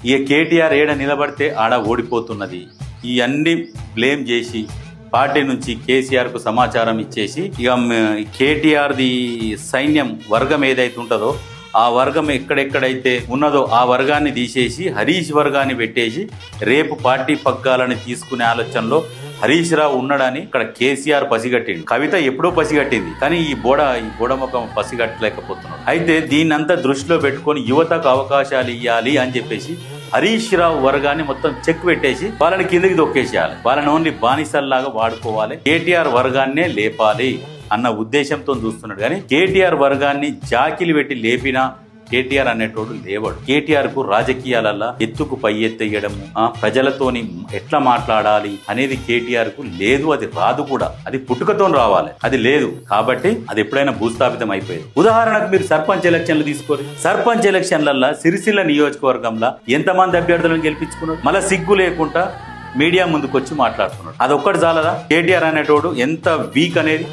ఇక కేటీఆర్ ఏడ నిలబడితే ఆడ ఓడిపోతున్నది. ఈ అన్ని బ్లేమ్ చేసి పార్టీ నుంచి కేసీఆర్ కు సమాచారం ఇచ్చేసి ఇక కేటీఆర్ది సైన్యం వర్గం ఏదైతే ఉంటుందో ఆ వర్గం ఎక్కడెక్కడైతే ఉన్నదో ఆ వర్గాన్ని తీసేసి హరీష్ వర్గాన్ని పెట్టేసి రేపు పార్టీ పగ్గాలని తీసుకునే ఆలోచనలో హరీష్ రావు ఉన్నాడని ఇక్కడ కేసీఆర్ పసిగట్టిండు. కవిత ఎప్పుడో పసిగట్టింది, కానీ ఈ బోడముఖం పసిగట్టలేకపోతున్నాడు. అయితే దీన్నంతా దృష్టిలో పెట్టుకొని యువతకు అవకాశాలు ఇవ్వాలి అని చెప్పేసి హరీష్ రావు వర్గాన్ని మొత్తం చెక్ పెట్టేసి వాళ్ళని కిందకి దొక్కేసేయాలి, వాళ్ళని ఓన్లీ బానిసల్లాగా వాడుకోవాలి, కేటీఆర్ వర్గాన్నే లేపాలి అన్న ఉద్దేశంతో చూస్తున్నాడు. కానీ కేటీఆర్ వర్గాన్ని జాకిలి పెట్టి లేపినా కేటీఆర్ అనేటోడు లేవాడు. కేటీఆర్ కు రాజకీయాలల్లా ఎత్తుకు పై ఎత్తేయడము, ప్రజలతోని ఎట్లా మాట్లాడాలి అనేది కేటీఆర్ కు లేదు, అది రాదు కూడా. అది పుట్టుకతో రావాలి, అది లేదు. కాబట్టి అది ఎప్పుడైనా భూస్థాపితం అయిపోయేది. ఉదాహరణకు మీరు సర్పంచ్ ఎలక్షన్లు తీసుకోరు. సర్పంచ్ ఎలక్షన్లల్లో సిరిసిల్ల నియోజకవర్గంలో ఎంతమంది అభ్యర్థులను గెలిపించుకున్నాడు? మళ్ళా సిగ్గు లేకుండా మీడియా ముందుకు వచ్చి మాట్లాడుతున్నాడు. అదొక్కటి చాలదా? కేటీఆర్ అనేటోడు ఎంత వీక్ అనేది.